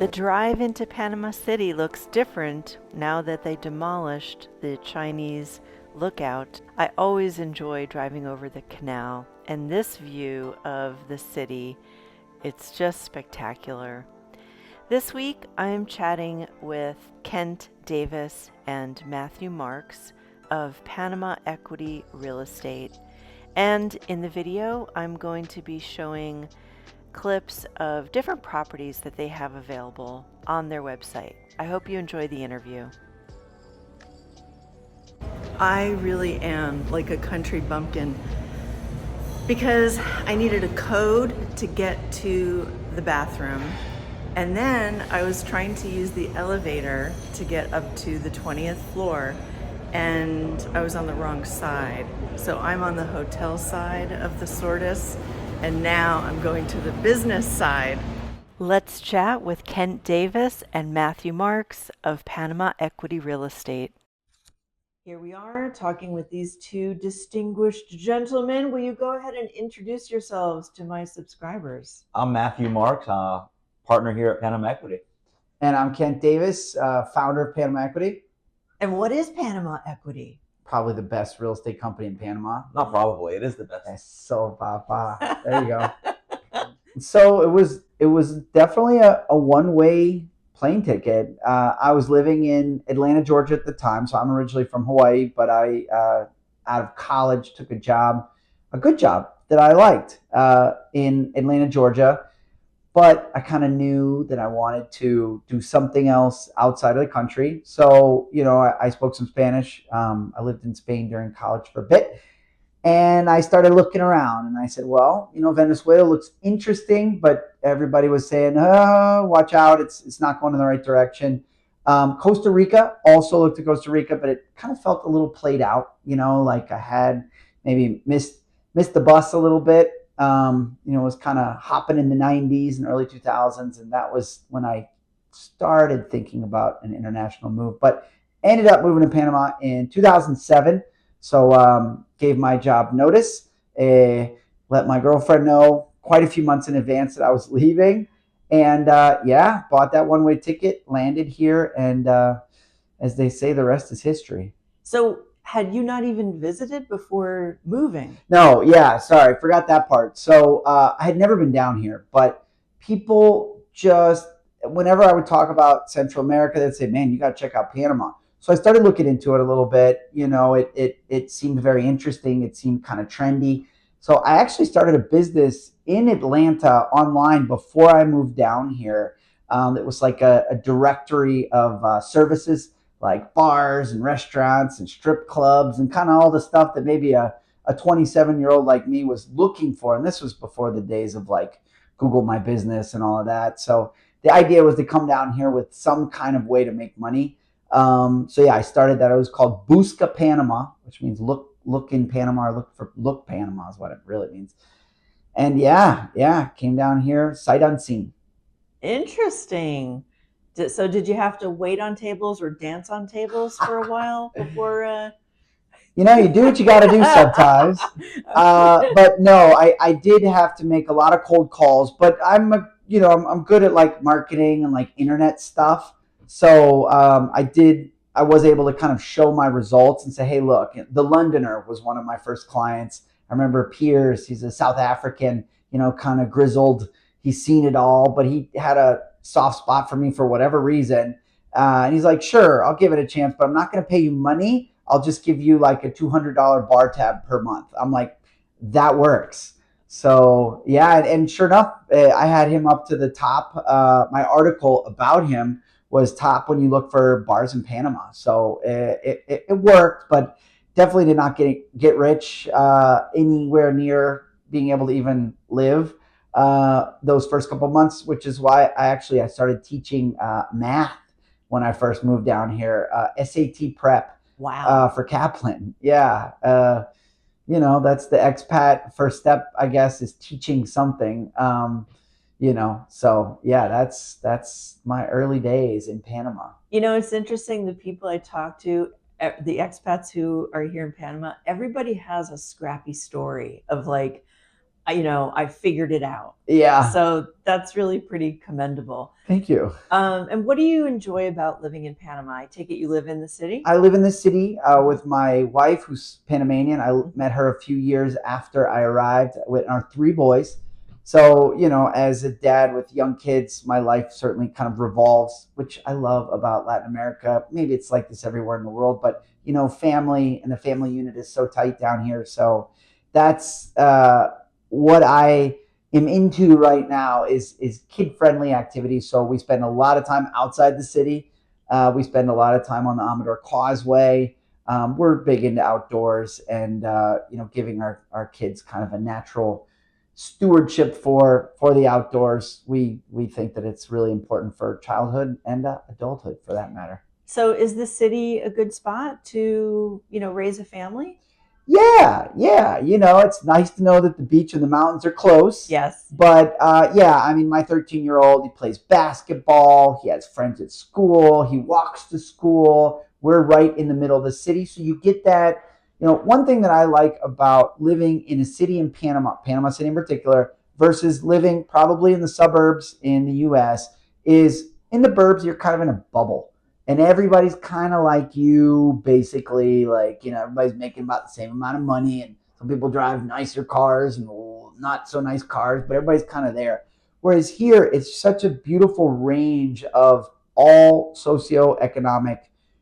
The drive into Panama City looks different now that they demolished the Chinese lookout. I always enjoy driving over the canal, and this view of the city, it's just spectacular. This week I am chatting with Kent Davis and Matthew Marx of Panama Equity Real Estate. And in the video, I'm going to be showing clips of different properties that they have available on their website. I hope you enjoy the interview. I really am like a country bumpkin because I needed a code to get to the bathroom, and then I was trying to use the elevator to get up to the 20th floor, and I was on the wrong side. So I'm on the hotel side of the Sordus, and now I'm going to the business side. Let's chat with Kent Davis and Matthew Marx of Panama Equity Real Estate. Here we are talking with these two distinguished gentlemen. Will you go ahead and introduce yourselves to my subscribers? I'm Matthew Marx, partner here at Panama Equity. And I'm Kent Davis, founder of Panama Equity. And what is Panama Equity? Probably the best real estate company in Panama. Not probably, it is the best. So, there you go. So it was definitely a one-way plane ticket. I was living in Atlanta, Georgia at the time. So I'm originally from Hawaii, but I, out of college, took a good job that I liked in Atlanta, Georgia. But I kind of knew that I wanted to do something else outside of the country. So, I spoke some Spanish. I lived in Spain during college for a bit. And I started looking around and I said, well, Venezuela looks interesting, but everybody was saying, oh, watch out. It's not going in the right direction. Costa Rica, also looked at Costa Rica, but it kind of felt a little played out, like I had maybe missed the bus a little bit. Was kind of hopping in the 90s and early 2000s. And that was when I started thinking about an international move, but ended up moving to Panama in 2007. So gave my job notice, let my girlfriend know quite a few months in advance that I was leaving. And bought that one-way ticket, landed here. And as they say, the rest is history. So had you not even visited before moving? No, yeah, sorry, forgot that part. So I had never been down here, but people just, whenever I would talk about Central America, they'd say, man, you got to check out Panama. So I started looking into it a little bit. It seemed very interesting. It seemed kind of trendy. So I actually started a business in Atlanta online before I moved down here. It was like a directory of services, like bars and restaurants and strip clubs and kind of all the stuff that maybe a 27-year-old like me was looking for. And this was before the days of like Google My Business and all of that. So the idea was to come down here with some kind of way to make money. I started that. It was called Busca Panama, which means look in Panama, or look Panama is what it really means. And came down here sight unseen. Interesting. So did you have to wait on tables or dance on tables for a while before? You do what you got to do sometimes. But no, I did have to make a lot of cold calls. But I'm good at like marketing and like internet stuff. So I was able to kind of show my results and say, hey, look, the Londoner was one of my first clients. I remember Piers. He's a South African, kind of grizzled. He's seen it all, but he had a soft spot for me for whatever reason. And he's like, sure, I'll give it a chance, but I'm not going to pay you money. I'll just give you like a $200 bar tab per month. I'm like, that works. So and sure enough, I had him up to the top. My article about him was top when you look for bars in Panama. So it worked, but definitely did not get rich anywhere near being able to even live those first couple of months, which is why I started teaching math when I first moved down here, SAT prep. Wow. For Kaplan. Yeah. That's the expat first step, I guess, is teaching something. So that's my early days in Panama. It's interesting. The people I talk to, the expats who are here in Panama, everybody has a scrappy story of like, I figured it out. Yeah. So that's really pretty commendable. Thank you. And what do you enjoy about living in Panama? I take it you live in the city? I live in the city with my wife, who's Panamanian. I met her a few years after I arrived with our 3 boys. So, as a dad with young kids, my life certainly kind of revolves, which I love about Latin America. Maybe it's like this everywhere in the world, but, family and the family unit is so tight down here. So that's what I am into right now is kid-friendly activities. So we spend a lot of time outside the city. We spend a lot of time on the Amador Causeway. We're big into outdoors and, giving our kids kind of a natural stewardship for the outdoors. We think that it's really important for childhood and adulthood for that matter. So is the city a good spot to, raise a family? Yeah. It's nice to know that the beach and the mountains are close. Yes. But my 13-year-old, he plays basketball. He has friends at school. He walks to school. We're right in the middle of the city. So you get that. One thing that I like about living in a city in Panama City in particular, versus living probably in the suburbs in the US, is in the burbs, you're kind of in a bubble. And everybody's kind of like you, basically, everybody's making about the same amount of money. And some people drive nicer cars and not so nice cars, but everybody's kind of there. Whereas here, it's such a beautiful range of all socioeconomic,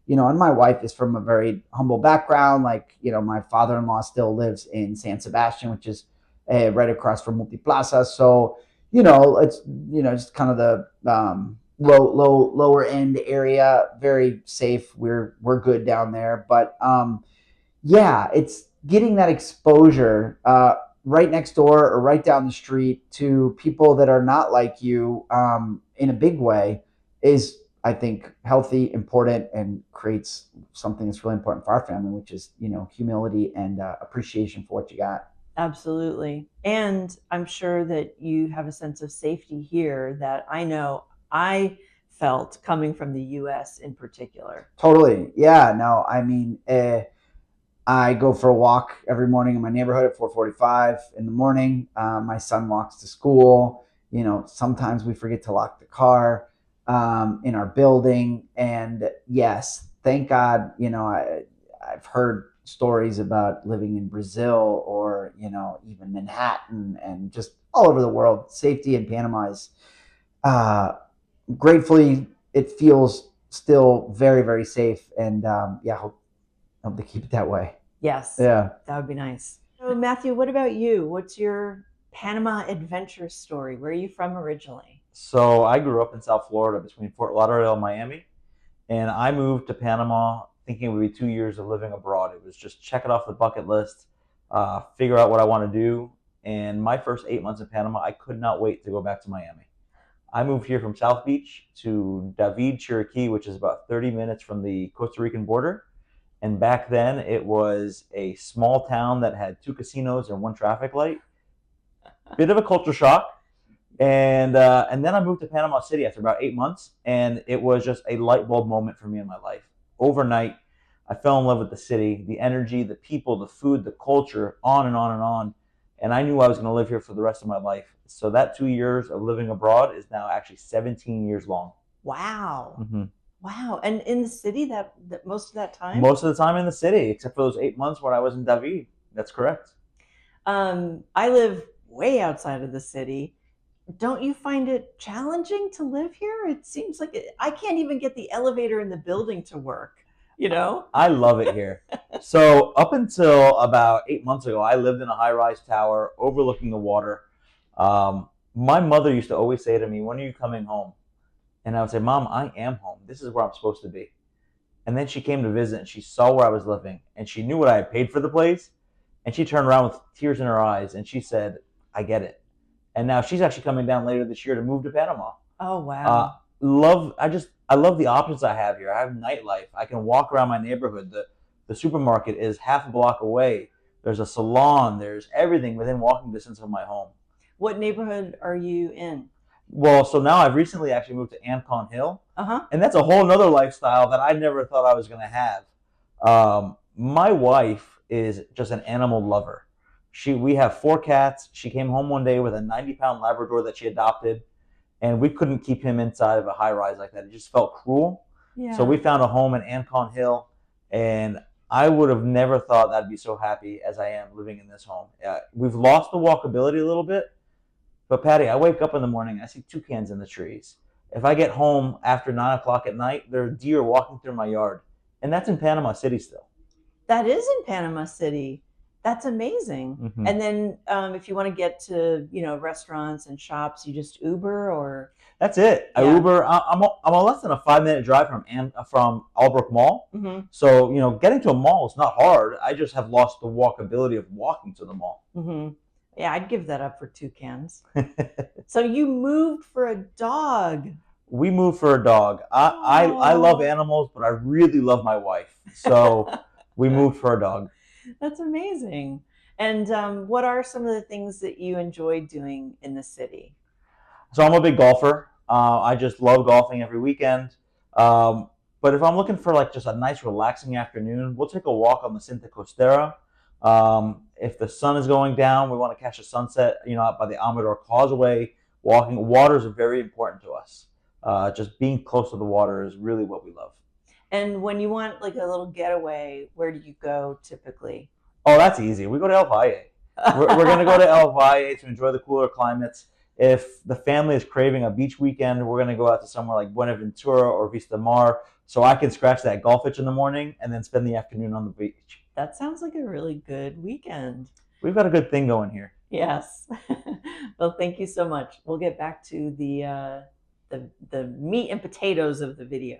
and my wife is from a very humble background. My father-in-law still lives in San Sebastian, which is right across from Multiplaza. So, it's, just kind of the lower end area, very safe. We're good down there. But it's getting that exposure right next door or right down the street to people that are not like you in a big way is, I think, healthy, important, and creates something that's really important for our family, which is, humility and appreciation for what you got. Absolutely. And I'm sure that you have a sense of safety here that I know I felt coming from the US in particular. Totally. Yeah. No, I go for a walk every morning in my neighborhood at 4:45 in the morning. My son walks to school. Sometimes we forget to lock the car in our building. And yes, thank God, I've heard stories about living in Brazil or, even Manhattan and just all over the world. Safety in Panama is, gratefully, it feels still very, very safe. And hope to keep it that way. Yes. Yeah. That would be nice. So Matthew, what about you? What's your Panama adventure story? Where are you from originally? So I grew up in South Florida between Fort Lauderdale and Miami. And I moved to Panama thinking it would be 2 years of living abroad. It was just check it off the bucket list, figure out what I want to do. And my first 8 months in Panama, I could not wait to go back to Miami. I moved here from South Beach to David, Chiriquí, which is about 30 minutes from the Costa Rican border. And back then, it was a small town that had 2 casinos and 1 traffic light. Bit of a culture shock. And then I moved to Panama City after about 8 months, and it was just a light bulb moment for me in my life. Overnight, I fell in love with the city, the energy, the people, the food, the culture, on and on and on. And I knew I was going to live here for the rest of my life. So that 2 years of living abroad is now actually 17 years long. Wow. Mm-hmm. Wow. And in the city that most of that time? Most of the time in the city, except for those 8 months when I was in David. That's correct. I live way outside of the city. Don't you find it challenging to live here? It seems like I can't even get the elevator in the building to work, I love it here. So up until about 8 months ago, I lived in a high-rise tower overlooking the water. My mother used to always say to me, "When are you coming home?" And I would say, "Mom, I am home. This is where I'm supposed to be." And then she came to visit and she saw where I was living and she knew what I had paid for the place. And she turned around with tears in her eyes and she said, "I get it." And now she's actually coming down later this year to move to Panama. Oh, wow. I love the options I have here. I have nightlife. I can walk around my neighborhood. The supermarket is half a block away. There's a salon. There's everything within walking distance of my home. What neighborhood are you in? Well, so now I've recently actually moved to Ancon Hill. Uh-huh. And that's a whole nother lifestyle that I never thought I was going to have. My wife is just an animal lover. We have 4 cats. She came home one day with a 90-pound Labrador that she adopted, and we couldn't keep him inside of a high rise like that. It just felt cruel. Yeah. So we found a home in Ancon Hill, and I would have never thought I'd be so happy as I am living in this home. We've lost the walkability a little bit, but Patty, I wake up in the morning, I see toucans in the trees. If I get home after 9 o'clock at night, there are deer walking through my yard, and that's in Panama City still. That is in Panama City. That's amazing. Mm-hmm. And then if you want to get to, restaurants and shops, you just Uber or? That's it. I Uber. I'm a less than a 5-minute drive from Albrook Mall. Mm-hmm. So, getting to a mall is not hard. I just have lost the walkability of walking to the mall. Mm-hmm. Yeah, I'd give that up for toucans. So you moved for a dog. We moved for a dog. I love animals, but I really love my wife. So we moved for a dog. That's amazing. And what are some of the things that you enjoy doing in the city? So I'm a big golfer. I just love golfing every weekend. But if I'm looking for just a nice relaxing afternoon, we'll take a walk on the Cinta Costera. If the sun is going down, we want to catch a sunset, out by the Amador Causeway. Water is very important to us. Just being close to the water is really what we love. And when you want a little getaway, where do you go typically? Oh, that's easy. We go to El Valle. We're going to go to El Valle to enjoy the cooler climates. If the family is craving a beach weekend, we're going to go out to somewhere like Buenaventura or Vista Mar, so I can scratch that golf itch in the morning and then spend the afternoon on the beach. That sounds like a really good weekend. We've got a good thing going here. Yes. Well, thank you so much. We'll get back to the meat and potatoes of the video.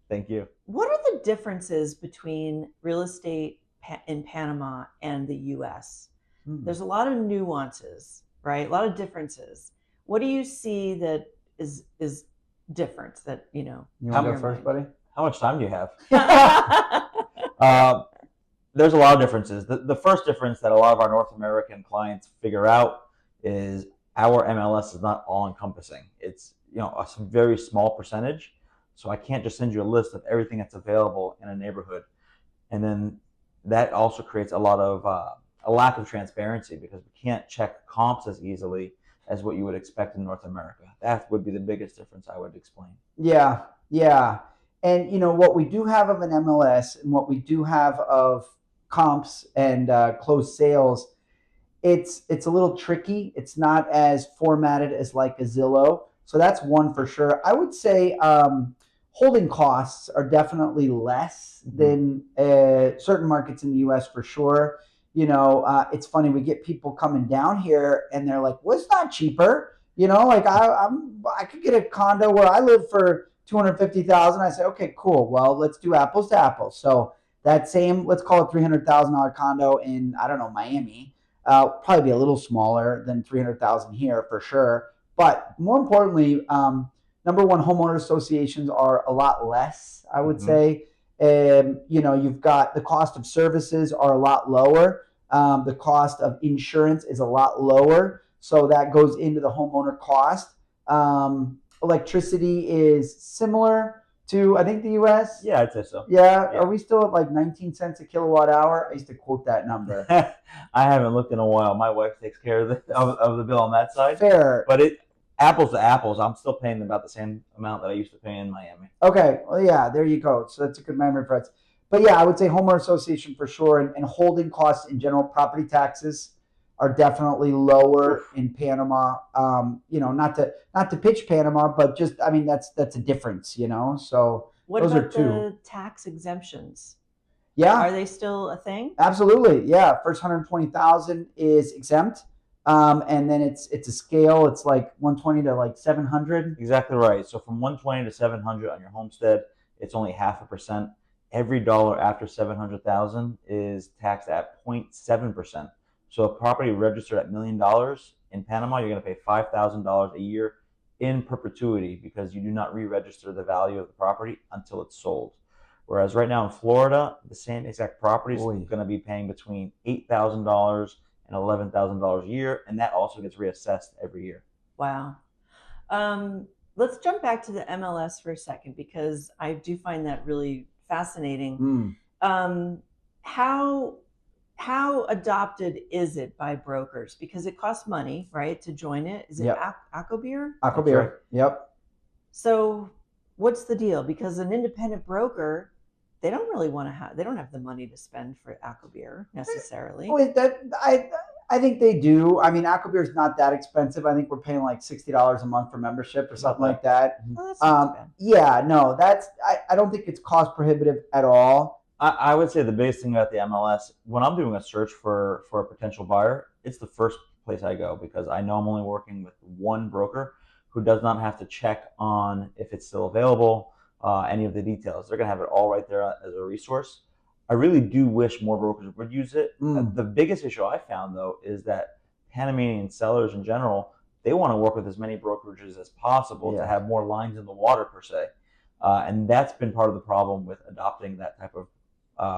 Thank you. What are the differences between real estate in Panama and the U.S.? There's a lot of nuances, right? A lot of differences. What do you see that is different that, You want to go first, buddy? How much time do you have? There's a lot of differences. The first difference that a lot of our North American clients figure out is our MLS is not all-encompassing. It's a very small percentage. So I can't just send you a list of everything that's available in a neighborhood. And then that also creates a lot of a lack of transparency because we can't check comps as easily as what you would expect in North America. That would be the biggest difference I would explain. Yeah. And what we do have of an MLS and what we do have of comps and closed sales, it's a little tricky. It's not as formatted as like a Zillow. So that's one for sure. I would say holding costs are definitely less than certain markets in the U.S. for sure. It's funny, we get people coming down here and they're like, well, it's not cheaper. I could get a condo where I live for $250,000. I say, okay, cool. Well, let's do apples to apples. So that same, let's call it $300,000 condo in, I don't know, Miami, probably be a little smaller than $300,000 here for sure. But more importantly, number one, homeowner associations are a lot less, I would say. You've got the cost of services are a lot lower. The cost of insurance is a lot lower. So that goes into the homeowner cost. Electricity is similar to, I think, the U.S. Yeah, I'd say so. Yeah. Are we still at like 19 cents a kilowatt hour? I used to quote that number. I haven't looked in a while. My wife takes care of the bill on that side. Fair. But apples to apples, I'm still paying about the same amount that I used to pay in Miami. Okay. Well, yeah, there you go. So that's a good memory for us. But yeah, I would say homeowner association for sure. And holding costs in general, property taxes are definitely lower in Panama. Not to pitch Panama, but just, that's a difference, So what those about are two. The tax exemptions? Yeah. Are they still a thing? Absolutely. Yeah. First 120,000 is exempt. And then it's a scale. It's like 120 to like 700. Exactly right. So from 120 to 700 on your homestead, it's only 0.5%. Every dollar after 700,000 is taxed at 0.7%. So a property registered at $1 million in Panama, you're going to pay $5,000 a year in perpetuity because you do not re-register the value of the property until it's sold. Whereas right now in Florida, the same exact property is going to be paying between $8,000 and $11,000 a year, and that also gets reassessed every year. Wow. Let's jump back to the MLS for a second because I do find that really fascinating. How how adopted is it by brokers? Because it costs money, right, to join it. Is it Yep. Aquabeer? Aquabeer. right. Yep. So what's the deal? Because an independent broker, they don't really want to have, they don't have the money to spend for Aquabeer necessarily. Wait, I think they do. I mean, Aquabeer is not that expensive. I think we're paying like $60 a month for membership or something like that. Oh, that's not too bad. Yeah, no, I don't think it's cost prohibitive at all. I would say the biggest thing about the MLS, when I'm doing a search for a potential buyer, it's the first place I go because I know I'm only working with one broker who does not have to check on if it's still available, any of the details. They're going to have it all right there as a resource. I really do wish more brokers would use it. The biggest issue I found, though, is that Panamanian sellers in general, they want to work with as many brokerages as possible to have more lines in the water, per se. And that's been part of the problem with adopting that type of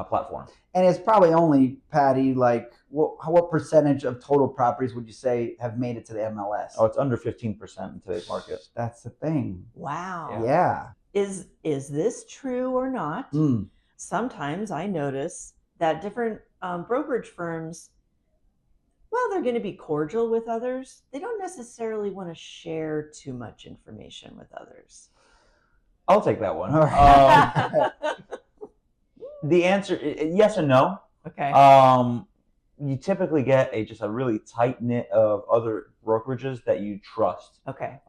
platform. And it's probably only, Patty, like what percentage of total properties would you say have made it to the MLS? Oh, it's under 15% in today's market. That's the thing. Wow. Yeah. Is this true or not? Sometimes I notice that different brokerage firms, well, they're going to be cordial with others. They don't necessarily want to share too much information with others. I'll take that one. All right. The answer, yes and no. Okay. You typically get just a really tight knit of other brokerages that you trust. Okay.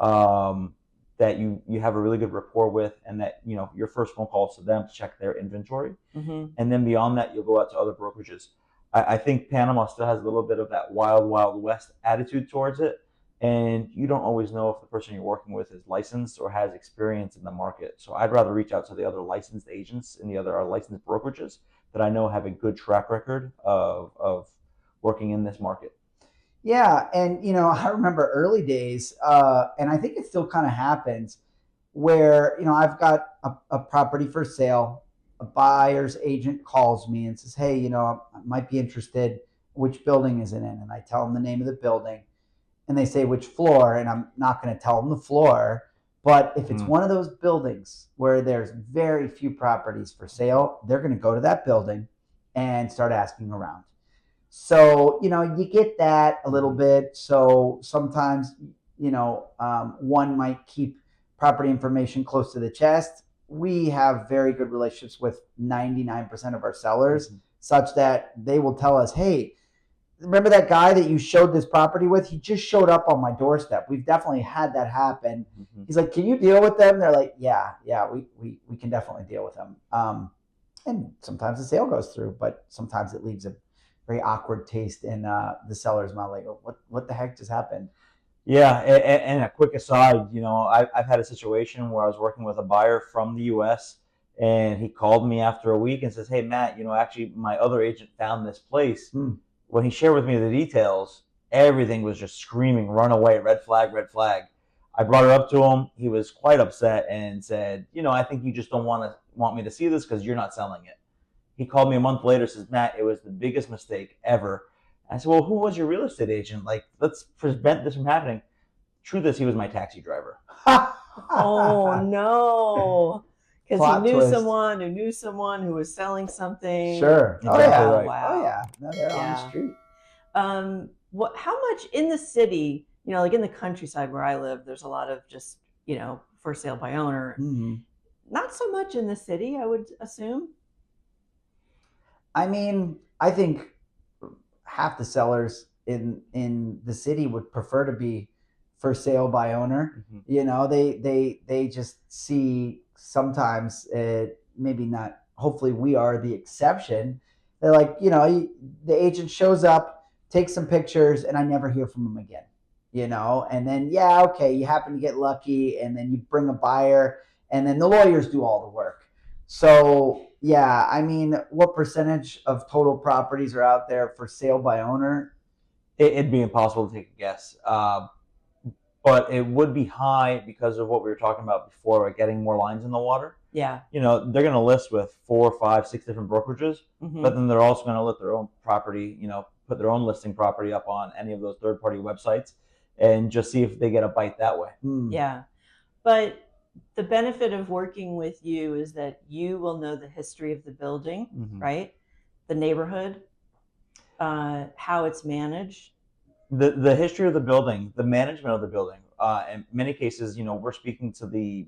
That you have a really good rapport with, and that your first phone call is to them to check their inventory, and then beyond that, you'll go out to other brokerages. I think Panama still has a little bit of that wild west attitude towards it, and you don't always know if the person you're working with is licensed or has experience in the market. So I'd rather reach out to the other licensed agents in the other licensed brokerages that I know have a good track record of working in this market. Yeah, and I remember early days, and I think it still kind of happens, where I've got a property for sale. A buyer's agent calls me and says, "Hey, I might be interested. Which building is it in?" And I tell them the name of the building, and they say which floor, and I'm not going to tell them the floor. But if it's one of those buildings where there's very few properties for sale, they're going to go to that building and start asking around. So, you get that a little bit. So sometimes, one might keep property information close to the chest. We have very good relationships with 99% of our sellers, such that they will tell us, "Hey, remember that guy that you showed this property with? He just showed up on my doorstep." We've definitely had that happen. He's like, "Can you deal with them?" They're like, yeah, we can definitely deal with them. And sometimes the sale goes through, but sometimes it leaves a very awkward taste in the seller's mouth. Like, what the heck just happened? Yeah, and a quick aside, I've had a situation where I was working with a buyer from the U.S. and he called me after a week and says, "Hey, Matt, actually my other agent found this place." When he shared with me the details, everything was just screaming, "Run away, red flag, red flag." I brought it up to him. He was quite upset and said, "I think you just don't want me to see this because you're not selling it." He called me a month later, says, "Matt, it was the biggest mistake ever." I said, "Well, who was your real estate agent? Like, let's prevent this from happening." Truth is, he was my taxi driver. Oh, no. Because he Plot knew twist. someone who knew someone who was selling something. Sure. Oh, Exactly yeah. right. Wow. Oh, yeah. No, they're on the Yeah. street. How much in the city, like in the countryside where I live, there's a lot of just, for sale by owner. Not so much in the city, I would assume. I mean, I think half the sellers in the city would prefer to be for sale by owner. They just see sometimes, maybe not, hopefully we are the exception. They're like, the agent shows up, takes some pictures, and I never hear from him again. And then, you happen to get lucky, and then you bring a buyer, and then the lawyers do all the work. So, yeah, I mean, what percentage of total properties are out there for sale by owner? It'd be impossible to take a guess. But it would be high because of what we were talking about before, like getting more lines in the water. Yeah. They're going to list with 4, 5, 6 different brokerages, but then they're also going to let their own property, put their own listing property up on any of those third-party websites and just see if they get a bite that way. Yeah. But the benefit of working with you is that you will know the history of the building, right? The neighborhood. how it's managed? The history of the building, the management of the building. In many cases, we're speaking to the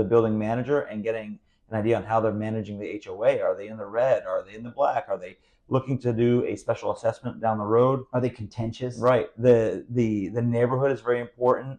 building manager and getting an idea on how they're managing the HOA. Are they in the red? Are they in the black? Are they looking to do a special assessment down the road? Are they contentious? Right. The neighborhood is very important.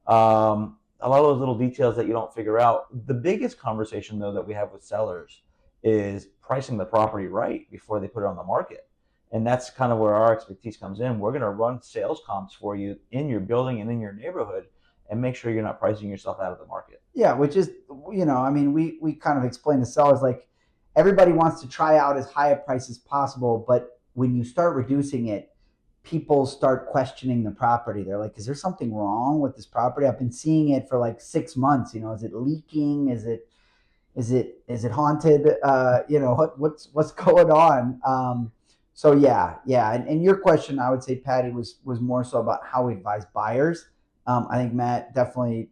A lot of those little details that you don't figure out. The biggest conversation, though, that we have with sellers is pricing the property right before they put it on the market. And that's kind of where our expertise comes in. We're going to run sales comps for you in your building and in your neighborhood and make sure you're not pricing yourself out of the market. Yeah, which is, I mean, we kind of explain to sellers, like, everybody wants to try out as high a price as possible, but when you start reducing it, people start questioning the property. They're like, is there something wrong with this property? I've been seeing it for like 6 months. Is it leaking? Is it haunted? What's going on? So yeah. And your question, I would say, Patty, was more so about how we advise buyers. I think Matt definitely,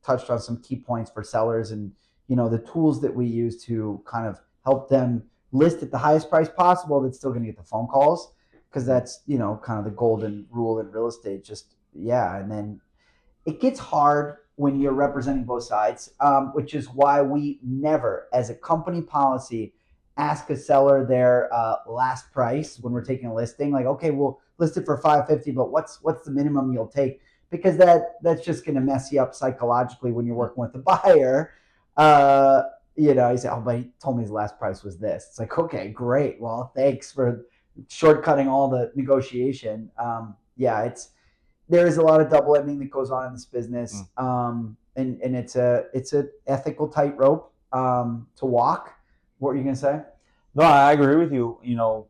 touched on some key points for sellers and, the tools that we use to kind of help them list at the highest price possible that's still going to get the phone calls, because that's, kind of the golden rule in real estate. And then it gets hard when you're representing both sides, which is why we never, as a company policy, ask a seller their last price when we're taking a listing. Like, okay, we'll list it for $550, but what's the minimum you'll take? Because that's just going to mess you up psychologically when you're working with the buyer. You say, oh, but he told me his last price was this. It's like, okay, great. Well, thanks for shortcutting all the negotiation. There is a lot of double ending that goes on in this business. And it's a ethical tightrope to walk. What were you going to say? No, I agree with you.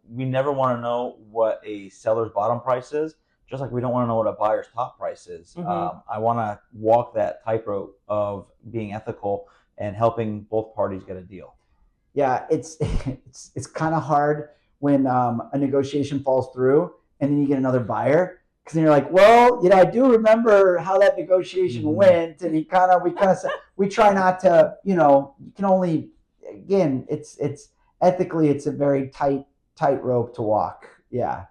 We never want to know what a seller's bottom price is, just like we don't want to know what a buyer's top price is. Mm-hmm. I want to walk that tightrope of being ethical and helping both parties get a deal. Yeah, it's kind of hard when a negotiation falls through and then you get another buyer, because then you're like, well, I do remember how that negotiation went, and we try not to, you can only, again, it's ethically, it's a very tight rope to walk. Yeah.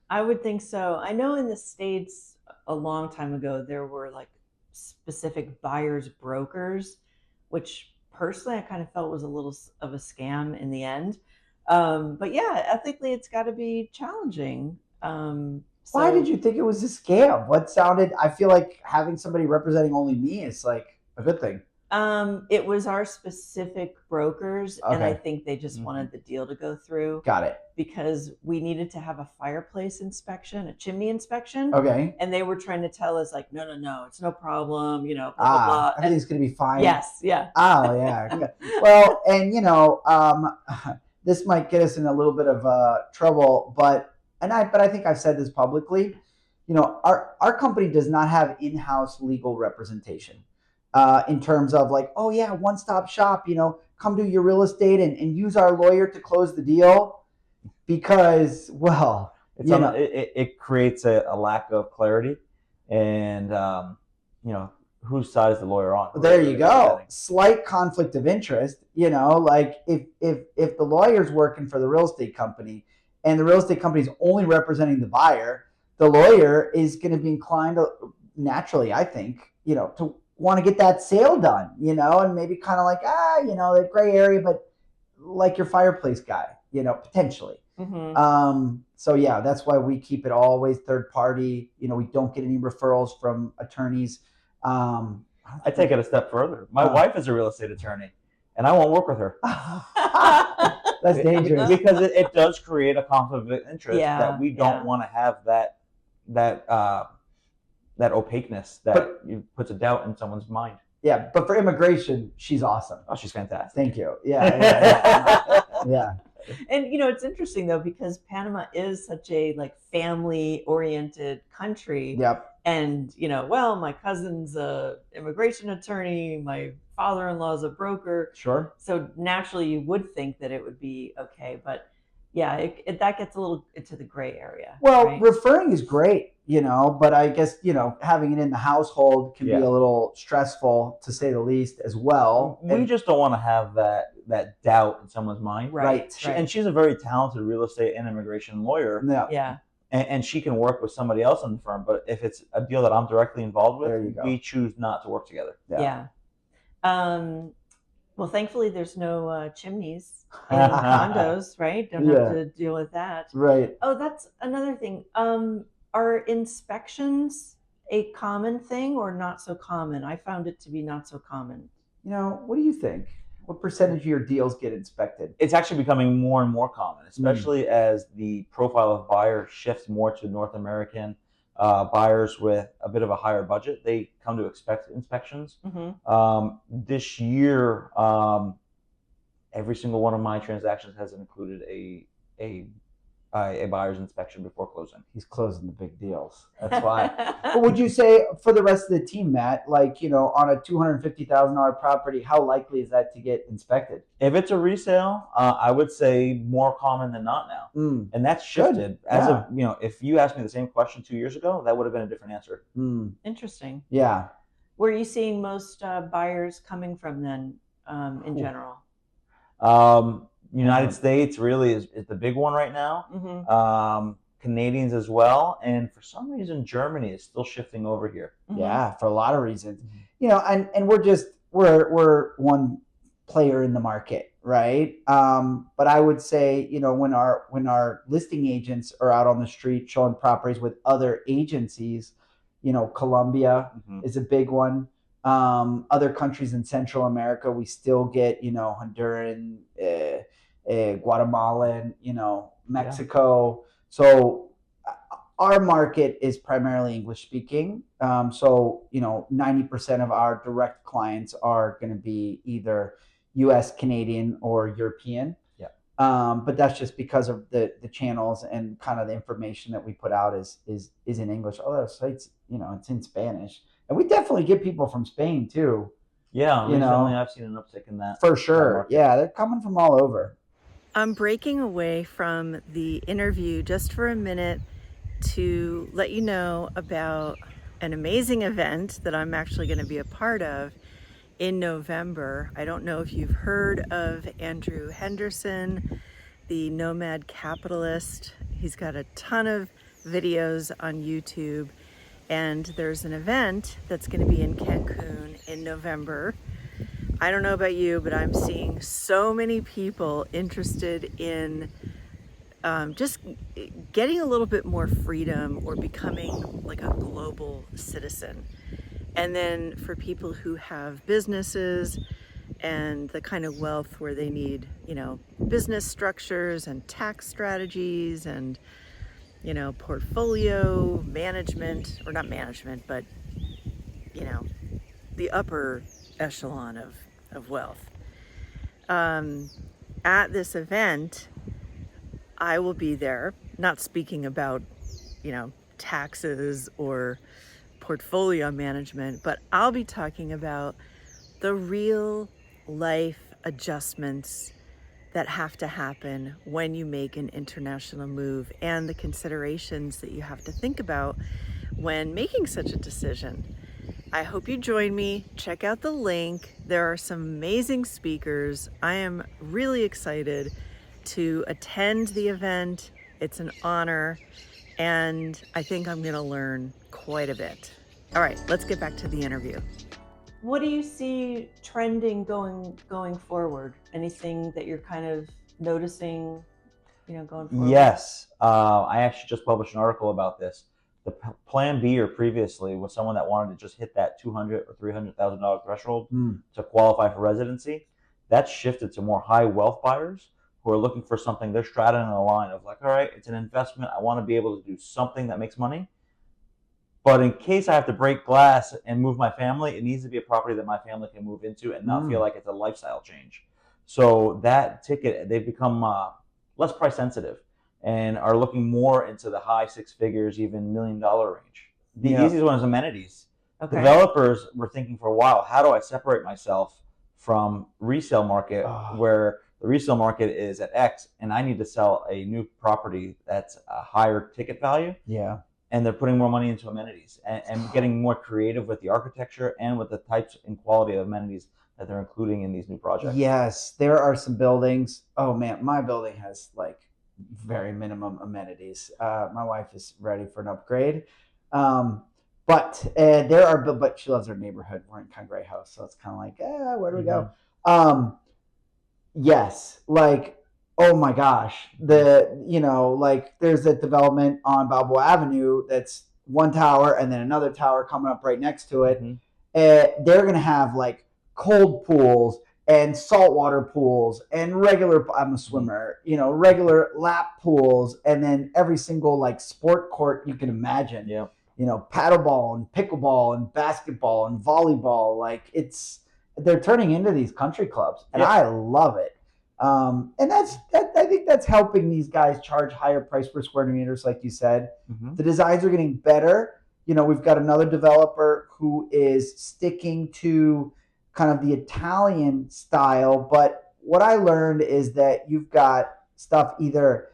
I would think so. I know in the States a long time ago, there were like specific buyer's brokers, which personally I kind of felt was a little of a scam in the end. But yeah, ethically, it's got to be challenging. Why did you think it was a scam? I feel like having somebody representing only me is like a good thing. It was our specific brokers, Okay. and I think they just wanted the deal to go through. Got it. Because we needed to have a fireplace inspection, a chimney inspection. Okay. And they were trying to tell us, like, no, it's no problem, blah, blah, blah. Everything's going to be fine. Yes, yeah. Oh, yeah. Well, and, this might get us in a little bit of trouble, but I think I've said this publicly. Our company does not have in-house legal representation. In terms of like, oh yeah, one-stop shop, come do your real estate and use our lawyer to close the deal, because, well, it creates a lack of clarity, and whose side is the lawyer on? There you go. Slight conflict of interest. Like if the lawyer's working for the real estate company and the real estate company is only representing the buyer, the lawyer is going to be inclined to, naturally, I think, to want to get that sale done, and maybe kind of like, the gray area, but like your fireplace guy, potentially. Mm-hmm. So yeah, that's why we keep it always third party. We don't get any referrals from attorneys. I take it a step further. My wife is a real estate attorney, and I won't work with her. That's dangerous, because it does create a conflict of interest that we don't Yeah. want to have that opaqueness that puts a doubt in someone's mind. Yeah, but for immigration, she's awesome. Oh, she's fantastic. Thank you. Yeah. Yeah. And it's interesting though, because Panama is such a like family oriented country. Yep. And well, my cousin's a immigration attorney, my father-in-law is a broker. Sure. So naturally you would think that it would be okay, but yeah, that gets a little into the gray area. Well, right? referring is great, but I guess, having it in the household can be a little stressful, to say the least, as well. We just don't want to have that doubt in someone's mind. Right. And she's a very talented real estate and immigration lawyer. Yeah. And she can work with somebody else in the firm. But if it's a deal that I'm directly involved There you with, go. we choose not to work together. Yeah. Well, thankfully, there's no chimneys in condos, right? Don't have to deal with that. Right. Oh, that's another thing. Are inspections a common thing or not so common? I found it to be not so common. You know, what do you think? What percentage of your deals get inspected? It's actually becoming more and more common, especially as the profile of buyer shifts more to North American buyers with a bit of a higher budget. They come to expect inspections. This year, every single one of my transactions has included a buyer's inspection before closing. He's closing the big deals. That's why. But would you say for the rest of the team, Matt, like, you know, on a $250,000 property, how likely is that to get inspected? If it's a resale, I would say more common than not now. And that's shifted. As of, you know, if you asked me the same question 2 years ago, that would have been a different answer. Interesting. Yeah. Where are you seeing most buyers coming from then in general? United States really is the big one right now. Canadians as well, and for some reason Germany is still shifting over here. Yeah, for a lot of reasons. You know, and we're one player in the market, right? But I would say, you know, when our listing agents are out on the street showing properties with other agencies, you know, Colombia is a big one. Other countries in Central America, we still get, you know, Honduran, Guatemalan, you know, Mexico. So our market is primarily English speaking. So, you know, 90% of our direct clients are going to be either US, Canadian, or European. But that's just because of the channels and kind of the information that we put out is in English. Although sites, you know, it's in Spanish. And we definitely get people from Spain too. Yeah, you know, I've seen an uptick in that. For sure. Yeah, they're coming from all over. I'm breaking away from the interview just for a minute to let you know about an amazing event that I'm actually going to be a part of in November. I don't know if you've heard of Andrew Henderson, the nomad capitalist. He's got a ton of videos on YouTube, and there's an event that's going to be in Cancun in November. I don't know about you, but I'm seeing so many people interested in just getting a little bit more freedom or becoming like a global citizen. And then for people who have businesses and the kind of wealth where they need, you know, business structures and tax strategies and, you know, portfolio management, or not management, but, you know, the upper echelon of wealth. At this event, I will be there, not speaking about, you know, taxes or portfolio management, but I'll be talking about the real life adjustments that have to happen when you make an international move and the considerations that you have to think about when making such a decision. I hope you join me. Check out the link. There are some amazing speakers. I am really excited to attend the event. It's an honor, and I think I'm going to learn quite a bit. All right, let's get back to the interview. What do you see trending going forward? Anything that you're kind of noticing, you know, going forward? Yes, I actually just published an article about this. The plan B or previously was someone that wanted to just hit that $200,000 or $300,000 threshold to qualify for residency. That's shifted to more high wealth buyers who are looking for something. They're straddling a line of like, all right, it's an investment. I want to be able to do something that makes money. But in case I have to break glass and move my family, it needs to be a property that my family can move into and not feel like it's a lifestyle change. So that ticket, they've become less price sensitive and are looking more into the high six figures, even $1 million range. The easiest one is amenities. Okay. Developers were thinking for a while, how do I separate myself from resale market where the resale market is at X and I need to sell a new property that's a higher ticket value? Yeah. And they're putting more money into amenities and getting more creative with the architecture and with the types and quality of amenities that they're including in these new projects. Yes, there are some buildings. Oh man, my building has like very minimum amenities. My wife is ready for an upgrade. But there are, but she loves her neighborhood. We're in Congray House, so it's kind of like, where do we go? Yes, like, oh my gosh, like there's a development on Balboa Avenue that's one tower and then another tower coming up right next to it. They're gonna have like cold pools and saltwater pools and regular, I'm a swimmer, regular lap pools, and then every single like sport court you can imagine. Yeah. Paddleball and pickleball and basketball and volleyball. Like they're turning into these country clubs, and I love it. And I think that's helping these guys charge higher price per square meters, like you said. The designs are getting better. We've got another developer who is sticking to kind of the Italian style, but what I learned is that you've got stuff either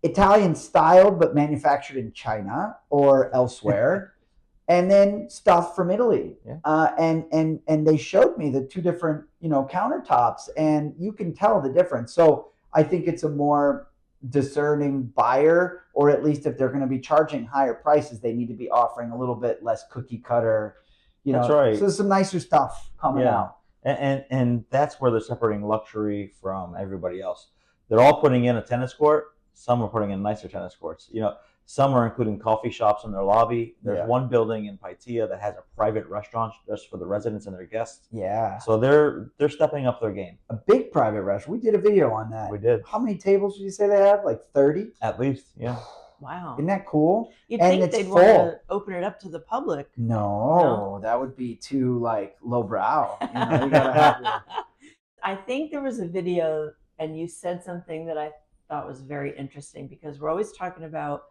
Italian styled but manufactured in China or elsewhere, and then stuff from Italy. And they showed me the two different countertops, and you can tell the difference. So I think it's a more discerning buyer, or at least if they're going to be charging higher prices, they need to be offering a little bit less cookie cutter. That's right. So there's some nicer stuff coming out. And that's where they're separating luxury from everybody else. They're all putting in a tennis court. Some are putting in nicer tennis courts. Some are including coffee shops in their lobby. There's one building in Paitea that has a private restaurant just for the residents and their guests. Yeah. So they're stepping up their game. A big private restaurant. We did a video on that. We did. How many tables did you say they have? Like 30? At least, yeah. Wow. Isn't that cool? You'd And think it's they'd full. want to open it up to the public. No, that would be too like lowbrow. You gotta have I think there was a video, and you said something that I thought was very interesting, because we're always talking about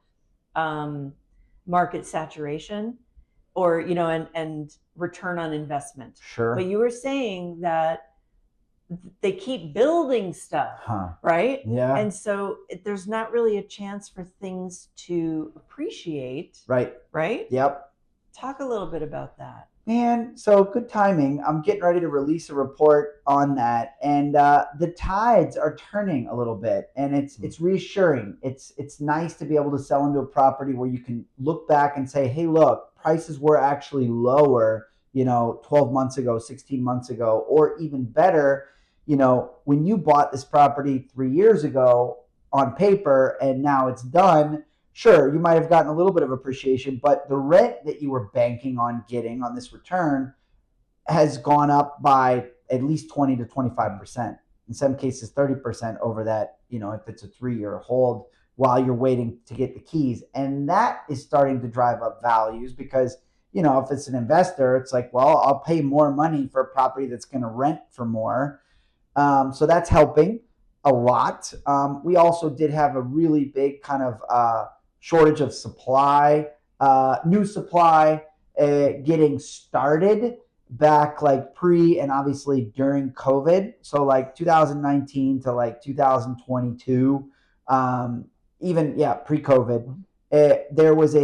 market saturation, or and return on investment. Sure. But you were saying that they keep building stuff, right? Yeah. And so there's not really a chance for things to appreciate. Right. Right? Yep. Talk a little bit about that. Man, so good timing. I'm getting ready to release a report on that, and the tides are turning a little bit, and it's reassuring. It's nice to be able to sell into a property where you can look back and say, hey, look, prices were actually lower, 12 months ago, 16 months ago, or even better, when you bought this property 3 years ago on paper and now it's done. Sure, you might have gotten a little bit of appreciation, but the rent that you were banking on getting on this return has gone up by at least 20 to 25%. In some cases, 30% over that, if it's a 3-year hold while you're waiting to get the keys. And that is starting to drive up values because, if it's an investor, it's like, well, I'll pay more money for a property that's going to rent for more. So that's helping a lot. We also did have a really big kind of shortage of supply, new supply getting started back like pre and obviously during COVID. So like 2019 to like 2022, even pre-COVID, there was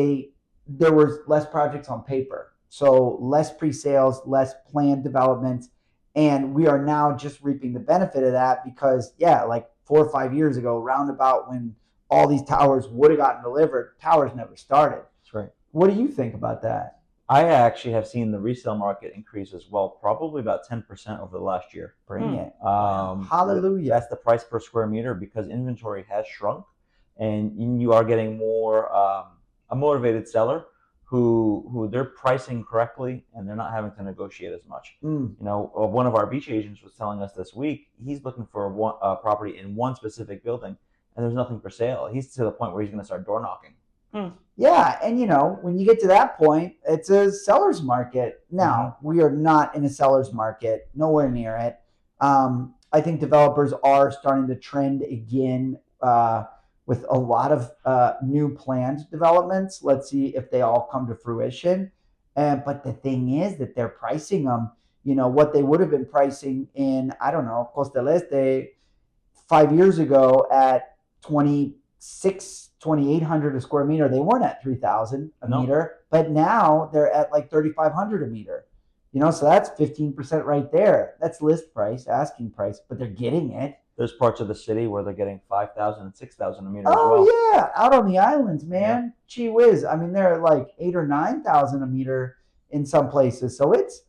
less projects on paper. So less pre-sales, less planned developments. And we are now just reaping the benefit of that because like 4 or 5 years ago, roundabout when all these towers would have gotten delivered, towers never started. That's right. What do you think about that? I actually have seen the resale market increase as well, probably about 10% over the last year. Bring it. Hallelujah. That's the price per square meter because inventory has shrunk and you are getting more a motivated seller who they're pricing correctly and they're not having to negotiate as much. One of our beach agents was telling us this week, he's looking for a property in one specific building and there's nothing for sale. He's to the point where he's going to start door knocking. Yeah, and when you get to that point, it's a seller's market. Now, we are not in a seller's market, nowhere near it. I think developers are starting to trend again with a lot of new planned developments. Let's see if they all come to fruition. But the thing is that they're pricing them, what they would have been pricing in, I don't know, Costa del Este 5 years ago at 2,800 a square meter. They weren't at 3,000 a meter, but now they're at like 3,500 a meter. So that's 15% right there. That's list price, asking price, but they're getting it. There's parts of the city where they're getting 5,000 and 6,000 a meter as well. Oh yeah, out on the islands, man. Gee whiz. I mean, they're at like 8,000 or 9,000 a meter in some places. So it's,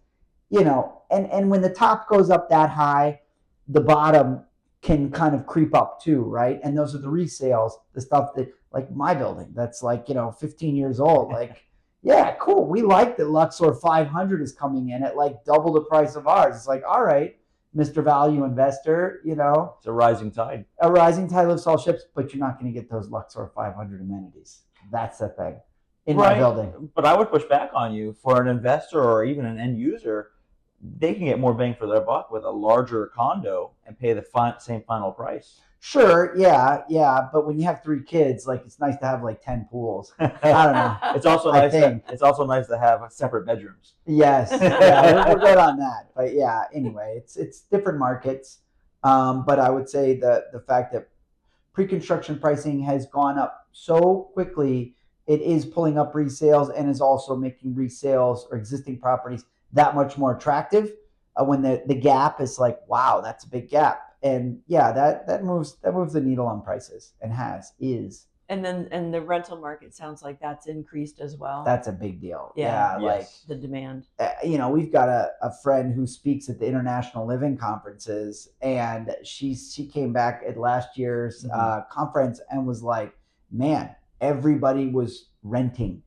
and when the top goes up that high, the bottom can kind of creep up too, right? And those are the resales, the stuff that, like my building, that's like 15 years old. Like, yeah, cool. We like that Luxor 500 is coming in at like double the price of ours. It's like, all right, Mr. Value Investor, It's a rising tide. a rising tide lifts all ships, but you're not going to get those Luxor 500 amenities. That's the thing in my building. But I would push back on you. For an investor or even an end user, they can get more bang for their buck with a larger condo and pay the same final price. Sure, yeah. But when you have 3 kids, like it's nice to have like 10 pools. I don't know. It's also nice. It's also nice to have separate bedrooms. Yes, yeah, we're good on that. But yeah, anyway, it's different markets. But I would say the fact that pre-construction pricing has gone up so quickly, it is pulling up resales and is also making resales or existing properties that much more attractive. When the gap is like, wow, that's a big gap. And yeah, that moves the needle on prices and is. And then the rental market sounds like that's increased as well. That's a big deal. Yeah, like the demand. We've got a friend who speaks at the International Living Conferences, and she came back at last year's conference and was like, man, everybody was renting,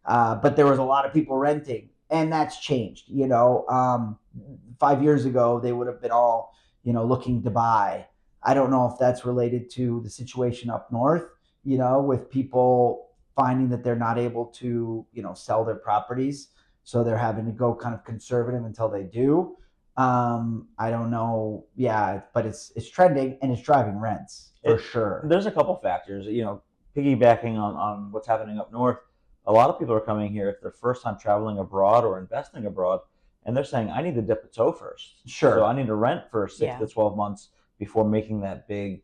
but there was a lot of people renting, and that's changed. 5 years ago, they would have been all looking to buy. I don't know if that's related to the situation up north, with people finding that they're not able to, sell their properties. So they're having to go kind of conservative until they do. I don't know. Yeah, but it's trending and it's driving rents for sure. There's a couple factors, piggybacking on what's happening up north. A lot of people are coming here if they're first time traveling abroad or investing abroad. And they're saying, I need to dip a toe first. Sure. So I need to rent for 6 to 12 months before making that big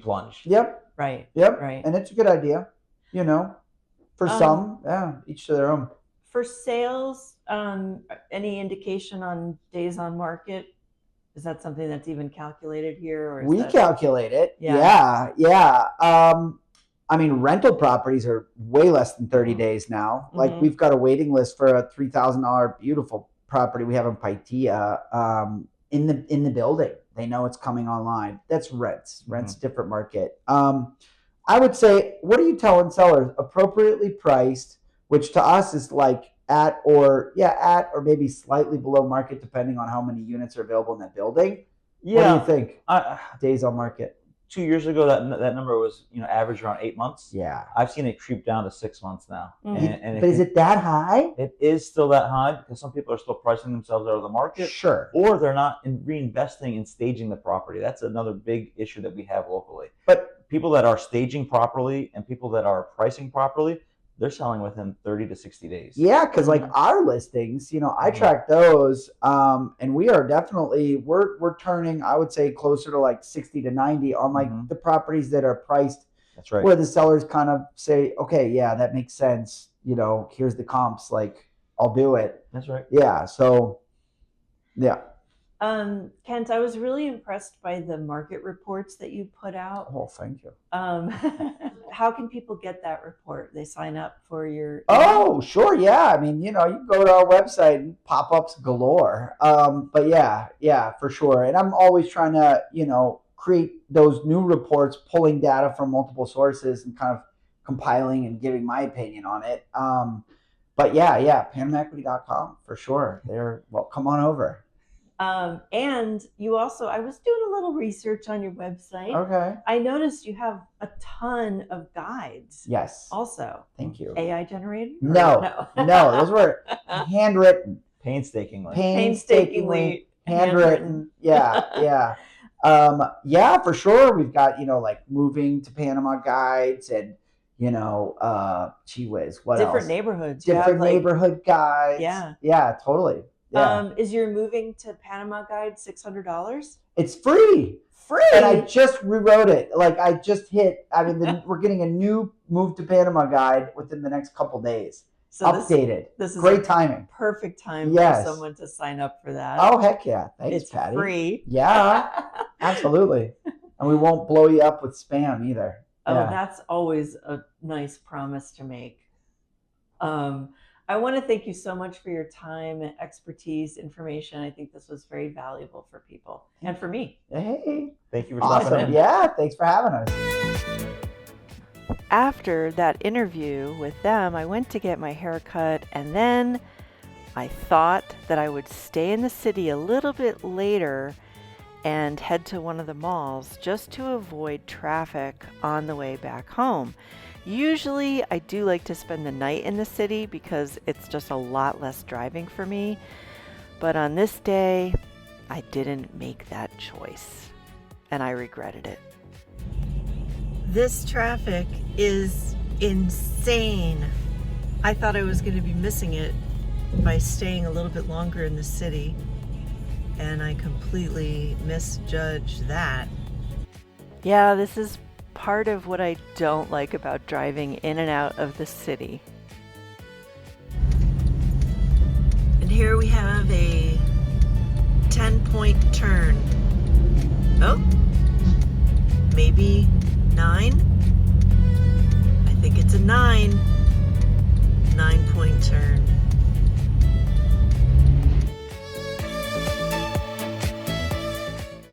plunge. Yep. Right. Yep. Right. And it's a good idea, for some, each to their own. For sales, any indication on days on market? Is that something that's even calculated here? Or we calculate it. Yeah. Rental properties are way less than 30 days now. Mm-hmm. Like we've got a waiting list for a $3,000 beautiful property we have in Paitilla in the building. They know it's coming online. That's rents. Rents, different market. I would say, what are you telling sellers? Appropriately priced, which to us is like at or maybe slightly below market, depending on how many units are available in that building. Yeah. What do you think? Days on market. 2 years ago, that number was average around 8 months. Yeah, I've seen it creep down to 6 months now. And but is it that high? It is still that high because some people are still pricing themselves out of the market. Sure. Or they're not reinvesting in staging the property. That's another big issue that we have locally. But people that are staging properly and people that are pricing properly, they're selling within 30 to 60 days. Yeah, because like our listings, I track those, and we are definitely we're turning, I would say, closer to like 60 to 90 on like the properties that are priced. That's right. Where the sellers kind of say, okay, yeah, that makes sense. Here's the comps, like I'll do it. That's right. Yeah. So, yeah. Kent, I was really impressed by the market reports that you put out. Oh, thank you. How can people get that report? They sign up for your... Oh, sure. Yeah. You can go to our website and pop-ups galore. But yeah, for sure. And I'm always trying to, create those new reports, pulling data from multiple sources and kind of compiling and giving my opinion on it. But yeah, PanamaEquity.com for sure. Come on over. And you also, I was doing a little research on your website. Okay. I noticed you have a ton of guides. Yes. Also. Thank you. AI generated? No, those were handwritten. Painstakingly handwritten. Yeah. Yeah, for sure. We've got, like moving to Panama guides and, gee whiz, what different else? Neighborhoods. Different neighborhood guides. Yeah. Yeah, totally. Yeah. Is your moving to Panama guide $600? It's free. Free. And I just rewrote it. Like we're getting a new move to Panama guide within the next couple days. So Updated. this is Great timing. perfect time Yes. for someone to sign up for that. Oh, heck yeah. Thanks, it's Patty. free. Yeah, absolutely. And we won't blow you up with spam either. Oh, Yeah. that's always a nice promise to make. I want to thank you so much for your time and expertise, information. I think this was very valuable for people and for me. Hey. Thank you for stopping Awesome. in. Yeah, thanks for having us. After that interview with them, I went to get my hair cut, and then I thought that I would stay in the city a little bit later and head to one of the malls just to avoid traffic on the way back home. Usually I do like to spend the night in the city because it's just a lot less driving for me, but on this day I didn't make that choice and I regretted it. This traffic is insane. I thought I was going to be missing it by staying a little bit longer in the city, and I completely misjudged that. Yeah, this is part of what I don't like about driving in and out of the city. And here we have a 10-point turn. Oh, maybe 9? I think it's a 9. 9-point turn.